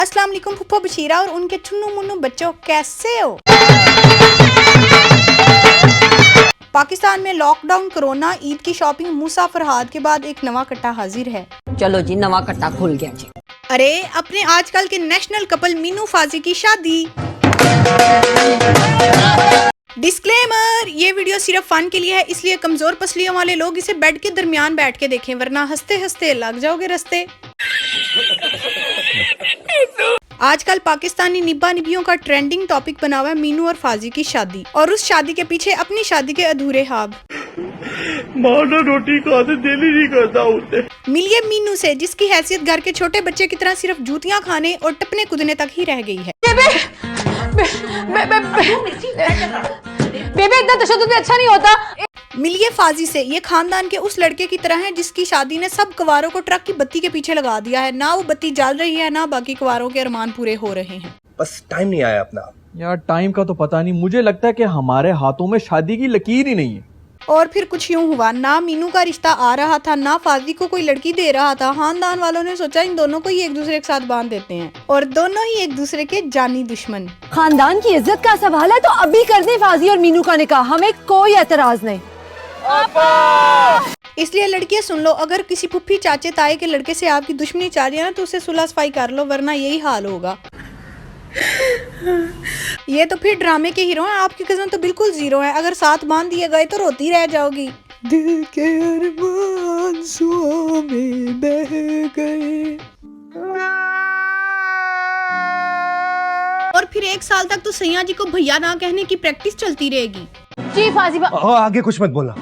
अस्सलाम वालेकुम फुप्पो बशीरा और उनके चुन्नू मुन्नू बच्चों, कैसे हो? पाकिस्तान में लॉकडाउन, कोरोना, ईद की शॉपिंग, मूसा फरहाद के बाद एक नवा कट्टा हाजिर है। चलो जी, नवा कट्टा खुल गया जी। अरे अपने आजकल के नेशनल कपल मीनू फाजी की शादी। डिस्क्लेमर, ये वीडियो सिर्फ फन के लिए है, इसलिए कमजोर पसलियों वाले लोग इसे बेड के दरमियान बैठ के देखें, वरना हंसते हंसते लग जाओगे रस्ते। आजकल पाकिस्तानी निब्बा निबियों का ट्रेंडिंग टॉपिक बना हुआ है मीनू और फाजी की शादी, और उस शादी के पीछे अपनी शादी के अधूरे ख्वाब। रोटी का तो दिल ही नहीं करता उसे। मिलिए मीनू से, जिसकी हैसियत घर के छोटे बच्चे की तरह सिर्फ जूतियां खाने और टपने कूदने तक ही रह गई है। बेबे इतना तशद्दुद भी अच्छा नहीं होता। मिलिए फाजी से, ये खानदान के उस लड़के की तरह है जिसकी शादी ने सब कुंवारों को ट्रक की बत्ती के पीछे लगा दिया है। ना वो बत्ती जल रही है, ना बाकी कुंवारों के अरमान पूरे हो रहे हैं। बस टाइम नहीं आया अपना। यार टाइम का तो पता नहीं, मुझे लगता है कि हमारे हाथों में शादी की लकीर ही नहीं है। और फिर कुछ यूं हुआ, ना मीनू का रिश्ता आ रहा था, ना फाजी को कोई लड़की दे रहा था। खानदान वालों ने सोचा इन दोनों को ही एक दूसरे के साथ बांध देते हैं, और दोनों ही एक दूसरे के जानी दुश्मन। खानदान की इज्जत का सवाल है तो अभी कर दे फाजी और मीनू का निकाह, हमें कोई एतराज नहीं। इसलिए लड़कियां सुन लो, अगर किसी पुप्पी चाचे ताए के लड़के से आपकी दुश्मनी चाह रही है ना, तो उसे सुलह सफाई कर लो, वरना यही हाल होगा। ये तो फिर ड्रामे के हीरो हैं, आपकी कज़न तो बिल्कुल जीरो है। अगर साथ बांध दिए गए तो रोती रह जाओगी। दिल के अरमान सुओं में बह गए। और फिर 1 साल तक तो सैया जी को भैया ना कहने की प्रैक्टिस चलती रहेगी। जी फाजी आगे कुछ मत बोला।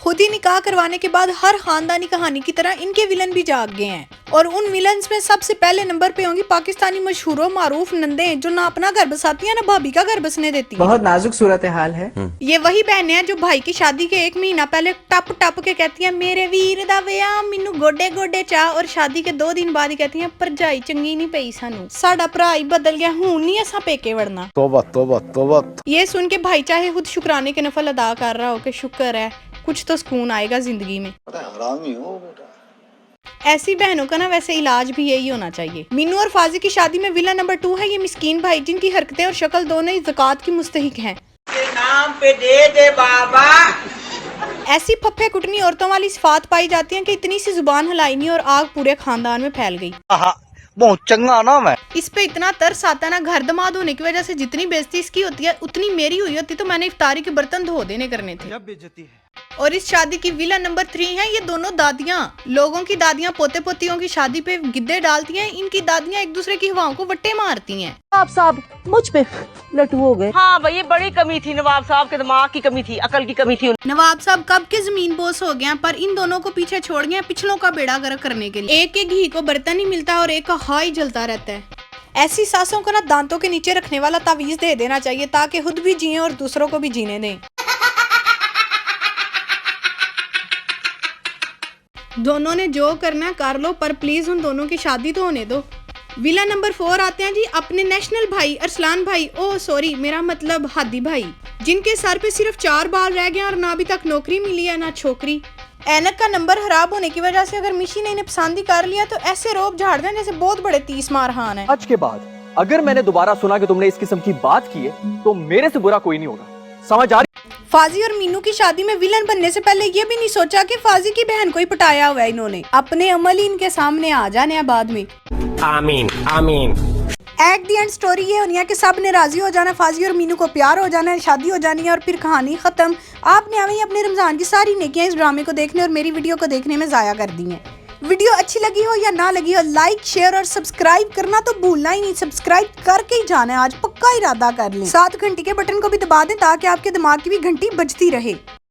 खुद ही निकाह करवाने के बाद हर खानदानी कहानी की तरह इनके विलन भी जाग गए हैं, और उन विलन्स में सबसे पहले नंबर पे होंगी पाकिस्तानी मशहूर मारूफ नंदे, जो ना अपना घर बसाती है ना भाभी का घर बसने देती है। बहुत नाजुक सूरत हाल है। ये वही बहनें हैं जो भाई की शादी के 1 महीना पहले टप टप के कहती हैं मेरे वीर दा विआह मिन्नू गोडे गोडे चाह, और शादी के 2 दिन बाद ही कहती हैं भरजाई चंगी नहीं पई सानू, साडा भरा ही बदल गया, हुण नहीं असा पेके वड़ना। तौबा तौबा तौबा। ये सुन के भाई चाहे खुद शुक्राने के नफल अदा कर रहा हो कि शुक्र है, कुछ तो सुकून आएगा जिंदगी में। हरामी हो बेटा। ऐसी बहनों का ना वैसे इलाज भी यही होना चाहिए। मीनू और फाजी की शादी में विलन नंबर 2 है ये मिस्कीन भाई, जिनकी हरकतें और शक्ल दोनों ही ज़कात की मुस्तहिक हैं। नाम पे दे दे बाबा। ऐसी फप्फे कुटनी औरतों वाली सिफात पाई जाती है कि इतनी सी जुबान हलाई नहीं और आग पूरे खानदान में फैल गई। बहुत चंगा नाम है। इस पे इतना तरस आता है ना, घर दमाद होने की वजह से जितनी बेइज्जती इसकी होती है उतनी मेरी हुई होती तो मैंने इफ्तारी के बर्तन धो देने करने थे। और इस शादी की विलन नंबर 3 है ये दोनों दादियाँ। लोगों की दादियाँ पोते पोतियों की शादी पे गिद्दे डालती हैं, इनकी दादियाँ एक दूसरे की हवाओं को वट्टे मारती हैं। आप साहब मुझ पे लटू हो गए। हाँ भाई, ये बड़ी कमी थी, नवाब साहब के दिमाग की कमी थी, अकल की कमी थी। नवाब साहब कब के जमीन बोस हो गए, पर इन दोनों को पीछे छोड़ गए पिछलों का बेड़ा गर्क करने के लिए। एक के घी को बर्तन ही मिलता है और एक का हाई जलता रहता है। ऐसी सासों को ना दांतों के नीचे रखने वाला तावीज दे देना चाहिए, ताकि खुद भी जिए और दूसरों को भी जीने दें। दोनों ने जो करना है कर लो, पर प्लीज उन दोनों की शादी तो होने दो। विला नंबर 4 आते हैं जी अपने नेशनल भाई अरसलान भाई, ओ सॉरी मेरा मतलब हादी भाई, जिनके सर पे सिर्फ 4 बाल रह गए और ना अभी तक नौकरी मिली है ना छोकरी। ऐनक का नंबर खराब होने की वजह से अगर मिशी ने इन्हें पसंद ही कर लिया तो ऐसे रोब झाड़ दें जैसे बहुत बड़े 30 मारहान है। आज के बाद अगर मैंने दोबारा सुना कि तुमने इस किस्म की बात की है तो मेरे से बुरा कोई नहीं होगा, समझ आ रही? फाजी और मीनू की शादी में विलन बनने से पहले ये भी नहीं सोचा कि फाजी की बहन को ही पटाया हुआ है इन्होंने। अपने अमल ही इनके सामने आ जाने हैं बाद में। आमीन आमीन। एट दी एंड स्टोरी ये होनी है कि सब ने राजी हो जाना, फाजी और मीनू को प्यार हो जाना है, शादी हो जानी है और फिर कहानी खत्म। आपने हमें अपने रमजान की सारी नेकियां इस ड्रामे को देखने और मेरी वीडियो को देखने में जाया कर दी हैं। वीडियो अच्छी लगी हो या ना लगी हो, लाइक शेयर और सब्सक्राइब करना तो भूलना ही नहीं। सब्सक्राइब करके ही जाना है, आज पक्का इरादा कर लें। 7 घंटी के बटन को भी दबा दें ताकि आपके दिमाग की भी घंटी बजती रहे।